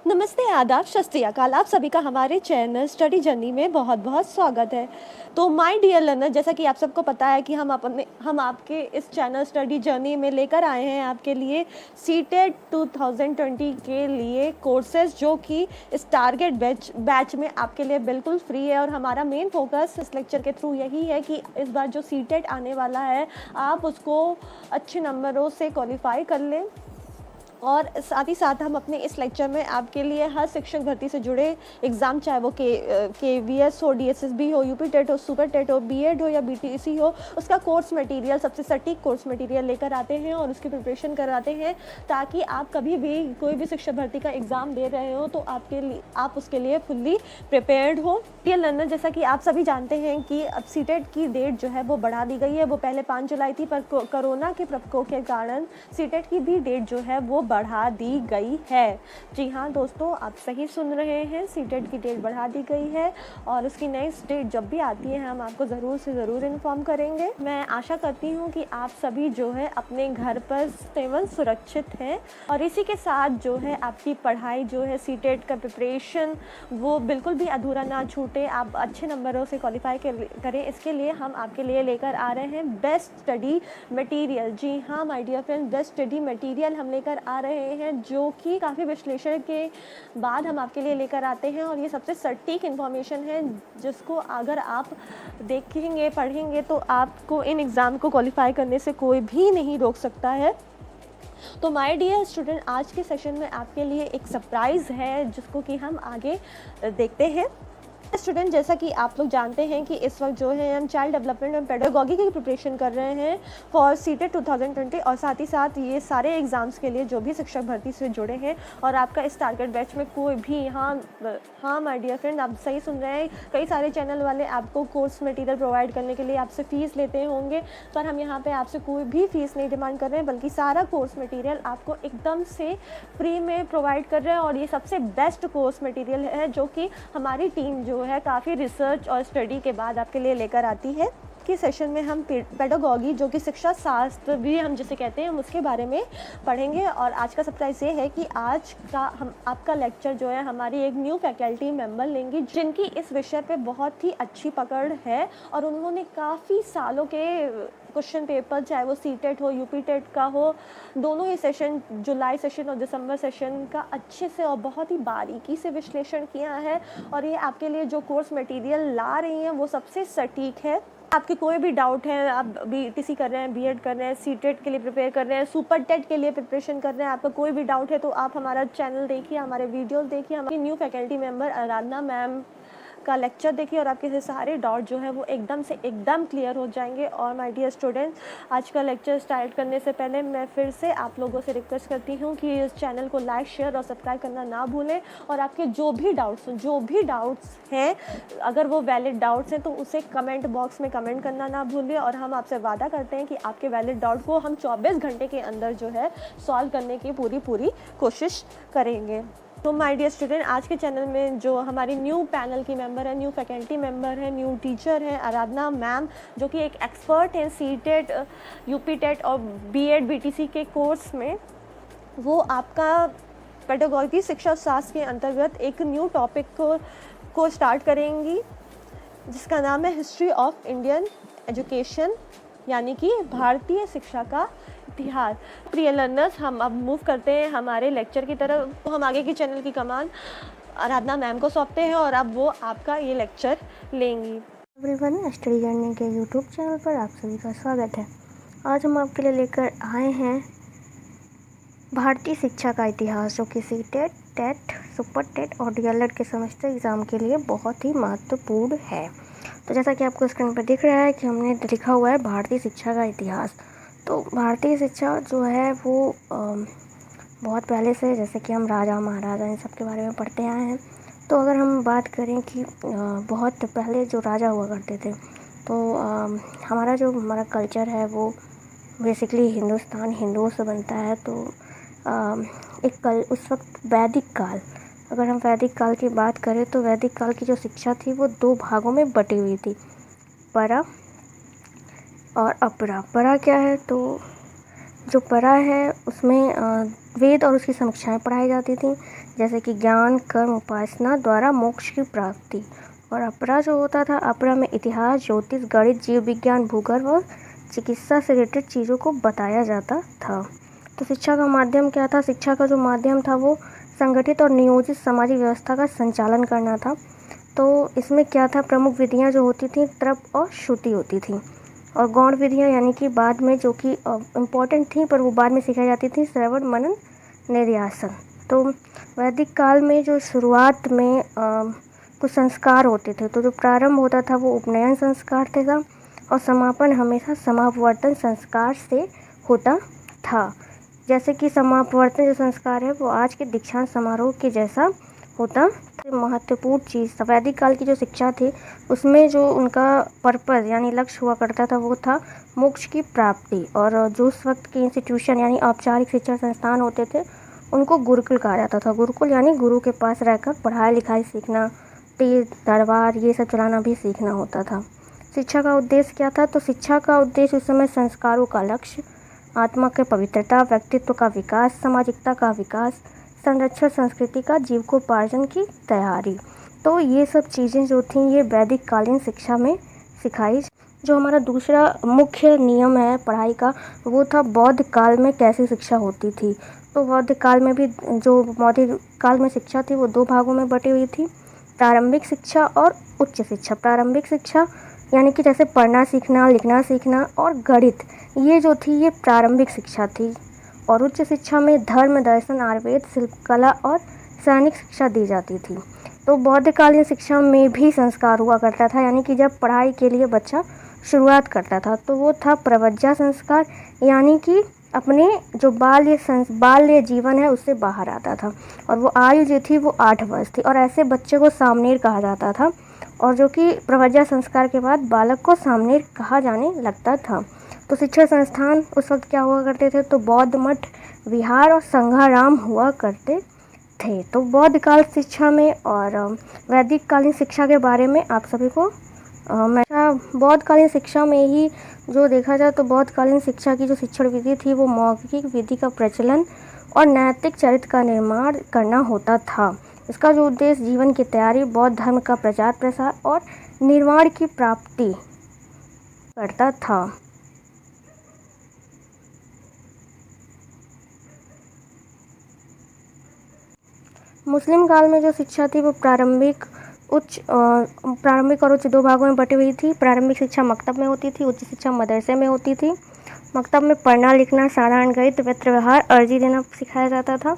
नमस्ते, आदाब, सत श्री अकाल। आप सभी का हमारे चैनल स्टडी जर्नी में बहुत-बहुत स्वागत है। तो माय डियर लर्नर, जैसा कि आप सबको पता है कि हम आपके इस चैनल स्टडी जर्नी में लेकर आए हैं आपके लिए सीटेट 2020 के लिए कोर्सेज़, जो कि इस टारगेट बैच में आपके लिए बिल्कुल फ्री है। और हमारा मेन फोकस इस लेक्चर के थ्रू यही है कि इस बार जो सीटेट आने वाला है, आप उसको अच्छे नंबरों से क्वालिफ़ाई कर लें। और साथ ही साथ हम अपने इस लेक्चर में आपके लिए हर शिक्षक भर्ती से जुड़े एग्ज़ाम, चाहे वो KVS हो, DSSB हो, यूपी टेट हो, सुपर टेट हो, बीएड हो या BTC हो, उसका कोर्स मटेरियल, सबसे सटीक कोर्स मटेरियल लेकर आते हैं और उसकी प्रिपरेशन कराते हैं, ताकि आप कभी भी कोई भी शिक्षक भर्ती का एग्ज़ाम दे रहे हो तो आप उसके लिए फुल्ली प्रिपेयर्ड हो। डियर लर्नर, जैसा कि आप सभी जानते हैं कि अब सीटेट की डेट जो है वो बढ़ा दी गई है। वो पहले 5 जुलाई थी, पर कोरोना के प्रकोप के कारण सीटेट की भी डेट जो है वो बढ़ा दी गई है। जी हाँ दोस्तों, आप सही सुन रहे हैं, सीटेट की डेट बढ़ा दी गई है और उसकी नेक्स्ट डेट जब भी आती है हम आपको ज़रूर से ज़रूर इन्फॉर्म करेंगे। मैं आशा करती हूँ कि आप सभी जो है अपने घर पर एवं सुरक्षित हैं और इसी के साथ जो है आपकी पढ़ाई जो है सीटेट का प्रिपरेशन वो बिल्कुल भी अधूरा ना छूटे, आप अच्छे नंबरों से क्वालिफाई करें। इसके लिए हम आपके लिए लेकर आ रहे हैं बेस्ट स्टडी मटेरियल। जी हाँ my dear friend, best study material हम लेकर आ रहे हैं, जो कि काफ़ी विश्लेषण के बाद हम आपके लिए लेकर आते हैं। और ये सबसे सटीक इन्फॉर्मेशन है, जिसको अगर आप देखेंगे, पढ़ेंगे, तो आपको इन एग्ज़ाम को क्वालिफाई करने से कोई भी नहीं रोक सकता है। तो माय डियर स्टूडेंट, आज के सेशन में आपके लिए एक सरप्राइज़ है, जिसको कि हम आगे देखते हैं। स्टूडेंट, जैसा कि आप लोग जानते हैं कि इस वक्त जो है हम चाइल्ड डेवलपमेंट एंड पेडागोगी की प्रिपरेशन कर रहे हैं फॉर सीटेट 2020, और साथ ही साथ ये सारे एग्ज़ाम्स के लिए जो भी शिक्षक भर्ती से जुड़े हैं और आपका इस टारगेट बैच में कोई भी, हाँ माय डियर फ्रेंड, आप सही सुन रहे हैं, कई सारे चैनल वाले आपको कोर्स मटेरियल प्रोवाइड करने के लिए आपसे फ़ीस लेते होंगे, पर हम यहाँ पे आपसे कोई भी फ़ीस नहीं डिमांड कर रहे हैं, बल्कि सारा कोर्स मटेरियल आपको एकदम से फ्री में प्रोवाइड कर रहे हैं। और ये सबसे बेस्ट कोर्स मटेरियल है, जो कि हमारी टीम जो है काफ़ी रिसर्च और स्टडी के बाद आपके लिए लेकर आती है। कि सेशन में हम पेडागोगी, जो कि शिक्षा शास्त्र भी हम जिसे कहते हैं, हम उसके बारे में पढ़ेंगे। और आज का सरप्राइज़ ये है कि आज का हम आपका लेक्चर जो है हमारी एक न्यू फैकल्टी मेंबर लेंगी, जिनकी इस विषय पे बहुत ही अच्छी पकड़ है और उन्होंने काफ़ी सालों के क्वेश्चन पेपर, चाहे वो सीटेट हो, यूपी टेट का हो, दोनों ही सेशन, जुलाई सेशन और दिसंबर सेशन का अच्छे से और बहुत ही बारीकी से विश्लेषण किया है। और ये आपके लिए जो कोर्स मटेरियल ला रही हैं वो सबसे सटीक है। आपके कोई भी डाउट है, आप BTC कर रहे हैं, बीएड कर रहे हैं, सीटेट के लिए प्रिपेयर कर रहे हैं, सुपर टेट के लिए प्रिपरेशन कर रहे हैं, आपका कोई भी डाउट है तो आप हमारा चैनल देखिए, हमारे वीडियोस देखिए, हमारी न्यू फैकल्टी मेंबर आराधना मैम का लेक्चर देखिए और आपके सारे डाउट जो है वो एकदम क्लियर हो जाएंगे। और माय डियर स्टूडेंट्स, आज का लेक्चर स्टार्ट करने से पहले मैं फिर से आप लोगों से रिक्वेस्ट करती हूँ कि इस चैनल को लाइक, शेयर और सब्सक्राइब करना ना भूलें। और आपके जो भी डाउट्स हैं, अगर वो वैलिड डाउट्स हैं तो उसे कमेंट बॉक्स में कमेंट करना ना भूलिए। और हम आपसे वादा करते हैं कि आपके वैलिड डाउट को हम 24 घंटे के अंदर जो है सॉल्व करने की पूरी कोशिश करेंगे। तो माय डियर स्टूडेंट, आज के चैनल में जो हमारी न्यू पैनल की मेंबर है, न्यू फैकल्टी मेंबर है, न्यू टीचर है आराधना मैम, जो कि एक एक्सपर्ट हैं सीटेट, यूपी टेट और बीएड BTC के कोर्स में, वो आपका पेडागोगी शिक्षा शास्त्र के अंतर्गत एक न्यू टॉपिक को स्टार्ट करेंगी, जिसका नाम है हिस्ट्री ऑफ इंडियन एजुकेशन, यानी कि भारतीय शिक्षा का इतिहास। प्रिय लर्नर्स, हम अब मूव करते हैं हमारे लेक्चर की तरफ। तो हम आगे की चैनल की कमान आराधना मैम को सौंपते हैं और अब वो आपका ये लेक्चर लेंगी। एवरीवन, स्टडी जर्नी के यूट्यूब चैनल पर आप सभी का स्वागत है। आज हम आपके लिए लेकर आए हैं भारतीय शिक्षा का इतिहास, जो कि सीटेट, टेट, सुपर टेट और DLED के सेमेस्टर एग्ज़ाम के लिए बहुत ही महत्वपूर्ण है। तो जैसा कि आपको स्क्रीन पर दिख रहा है कि हमने लिखा हुआ है भारतीय शिक्षा का इतिहास। तो भारतीय शिक्षा जो है वो बहुत पहले से, जैसे कि हम राजा महाराजा इन सब के बारे में पढ़ते आए हैं। तो अगर हम बात करें कि बहुत पहले जो राजा हुआ करते थे, तो हमारा कल्चर है वो बेसिकली हिंदुस्तान हिंदुओं से बनता है। तो उस वक्त वैदिक काल, अगर हम वैदिक काल की बात करें तो वैदिक काल की जो शिक्षा थी वो 2 भागों में बटी हुई थी, परा और अपरा। परा क्या है? तो जो परा है उसमें वेद और उसकी समीक्षाएं पढ़ाई जाती थी, जैसे कि ज्ञान, कर्म, उपासना द्वारा मोक्ष की प्राप्ति। और अपरा जो होता था, अपरा में इतिहास, ज्योतिष, गणित, जीव विज्ञान, भूगोल और चिकित्सा से रिलेटेड चीज़ों को बताया जाता था। तो शिक्षा का माध्यम क्या था? शिक्षा का जो माध्यम था वो संगठित और नियोजित सामाजिक व्यवस्था का संचालन करना था। तो इसमें क्या था? प्रमुख विधियाँ जो होती थी तर्क और श्रुति होती थी, और गौण विधियाँ यानी कि बाद में जो कि इम्पोर्टेंट थी पर वो बाद में सिखाई जाती थी, श्रवण, मनन, निध्यासन। तो वैदिक काल में जो शुरुआत में कुछ संस्कार होते थे, तो जो प्रारंभ होता था वो उपनयन संस्कार थे था, और समापन हमेशा समापवर्तन संस्कार से होता था। जैसे कि समापवर्तन जो संस्कार है वो आज के दीक्षांत समारोह के जैसा होता। महत्वपूर्ण चीज़ वैदिक काल की जो शिक्षा थी उसमें जो उनका पर्पज़ यानी लक्ष्य हुआ करता था वो था मोक्ष की प्राप्ति। और जो उस वक्त के इंस्टीट्यूशन यानी औपचारिक शिक्षा संस्थान होते थे उनको गुरुकुल कहा जाता था। गुरुकुल यानी गुरु के पास रहकर पढ़ाई लिखाई सीखना, तीर तलवार ये सब चलाना भी सीखना होता था। शिक्षा का उद्देश्य क्या था? तो शिक्षा का उद्देश्य उस समय संस्कारों का लक्ष्य, आत्मा के पवित्रता, व्यक्तित्व का विकास, सामाजिकता का विकास, संरक्षण, संस्कृति का जीविकोपार्जन की तैयारी। तो ये सब चीज़ें जो थीं ये वैदिक कालीन शिक्षा में सिखाई। जो हमारा दूसरा मुख्य नियम है पढ़ाई का वो था बौद्ध काल में कैसी शिक्षा होती थी। तो बौद्ध काल में भी जो बौद्ध काल में शिक्षा थी वो दो भागों में बटी हुई थी, प्रारंभिक शिक्षा और उच्च शिक्षा। प्रारंभिक शिक्षा यानी कि जैसे पढ़ना सीखना, लिखना सीखना और गणित, ये जो थी ये प्रारंभिक शिक्षा थी। और उच्च शिक्षा में धर्म, दर्शन, आयुर्वेद, शिल्पकला और सैनिक शिक्षा दी जाती थी। तो बौद्धकालीन शिक्षा में भी संस्कार हुआ करता था, यानी कि जब पढ़ाई के लिए बच्चा शुरुआत करता था तो वो था प्रव्रज्जा संस्कार, यानी कि अपने जो बाल्य जीवन है उससे बाहर आता था। और वो आयु जो थी वो 8 वर्ष थी, और ऐसे बच्चे को सामनेर कहा जाता था। और जो कि प्रव्रज्जा संस्कार के बाद बालक को सामनेर कहा जाने लगता था। तो शिक्षण संस्थान उस वक्त क्या हुआ करते थे? तो बौद्ध मठ, विहार और संघाराम हुआ करते थे। तो बौद्ध काल शिक्षा में और वैदिक कालीन शिक्षा के बारे में आप सभी को मैं बौद्धकालीन शिक्षा में ही जो देखा जाए तो बौद्धकालीन शिक्षा की जो शिक्षण विधि थी वो मौखिक विधि का प्रचलन और नैतिक चरित्र का निर्माण करना होता था। इसका जो उद्देश्य जीवन की तैयारी, बौद्ध धर्म का प्रचार प्रसार और निर्माण की प्राप्ति करता था। मुस्लिम काल में जो शिक्षा थी वो प्रारंभिक और उच्च दो भागों में बटी हुई थी। प्रारंभिक शिक्षा मकतब में होती थी, उच्च शिक्षा मदरसे में होती थी। मकतब में पढ़ना लिखना, साधारण गणित, वित्त व्यवहार, अर्जी देना सिखाया जाता था।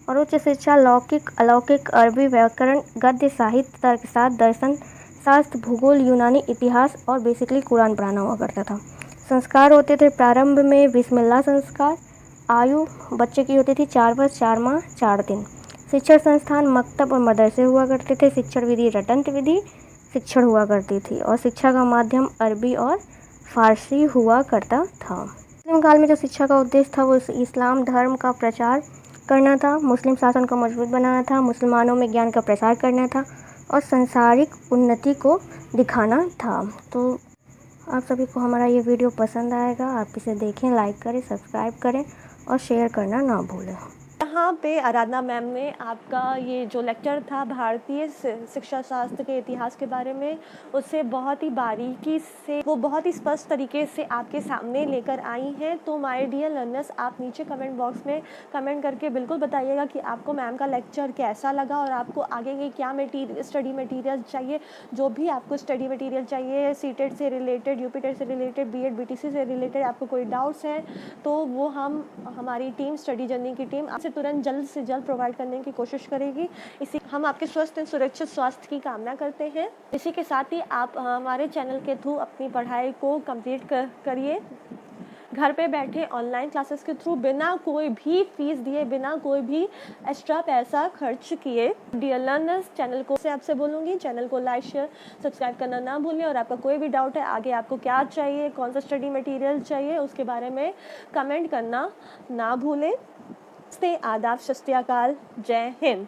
और उच्च शिक्षा लौकिक, अलौकिक, अरबी व्याकरण, गद्य साहित्य, तर्कशास्त्र, दर्शन शास्त्र, भूगोल, यूनानी इतिहास और बेसिकली कुरान पढ़ाना हुआ करता था। संस्कार होते थे प्रारंभ में बिस्मिल्लाह संस्कार। आयु बच्चे की होती थी 4 वर्ष 4 माह 4 दिन। शिक्षण संस्थान मकतब और मदरसे हुआ करते थे। शिक्षण विधि रटंत विधि शिक्षण हुआ करती थी, और शिक्षा का माध्यम अरबी और फारसी हुआ करता था। मुस्लिम काल में जो शिक्षा का उद्देश्य था वो इस्लाम धर्म का प्रचार करना था, मुस्लिम शासन को मजबूत बनाना था, मुसलमानों में ज्ञान का प्रसार करना था और सांसारिक उन्नति को दिखाना था। तो आप सभी को हमारा ये वीडियो पसंद आएगा, आप इसे देखें, लाइक करें, सब्सक्राइब करें और शेयर करना ना भूलें। यहाँ पे आराधना मैम ने आपका ये जो लेक्चर था भारतीय शिक्षा शास्त्र के इतिहास के बारे में, उससे बहुत ही बारीकी से, वो बहुत ही स्पष्ट तरीके से आपके सामने लेकर आई हैं। तो माय डियर लर्नर्स, आप नीचे कमेंट बॉक्स में कमेंट करके बिल्कुल बताइएगा कि आपको मैम का लेक्चर कैसा लगा और आपको आगे के क्या स्टडी मटीरियल चाहिए। जो भी आपको स्टडी मटीरियल चाहिए, सीटेट से रिलेटेड, यूपीटेट से रिलेटेड, बीएड बीटीसी से रिलेटेड, आपको कोई डाउट्स हैं तो वो हमारी टीम, स्टडी जर्नी की टीम आपसे तुरंत जल्द से जल्द प्रोवाइड करने की कोशिश करेगी। इसी हम आपके स्वस्थ एवं सुरक्षित स्वास्थ्य की कामना करते हैं। इसी के साथ ही आप हमारे चैनल के थ्रू अपनी पढ़ाई को कंप्लीट करिए, घर पे बैठे ऑनलाइन क्लासेस के थ्रू, बिना कोई भी फीस दिए, बिना कोई भी एक्स्ट्रा पैसा खर्च किए। डियर लर्नर्स, चैनल को से आपसे बोलूँगी, चैनल को लाइक शेयर सब्सक्राइब करना ना भूलें। और आपका कोई भी डाउट है, आगे आपको क्या चाहिए, कौन सा स्टडी मटेरियल चाहिए, उसके बारे में कमेंट करना ना भूलें। नमस्ते, आदाब, सत श्री अकाल, जय हिंद।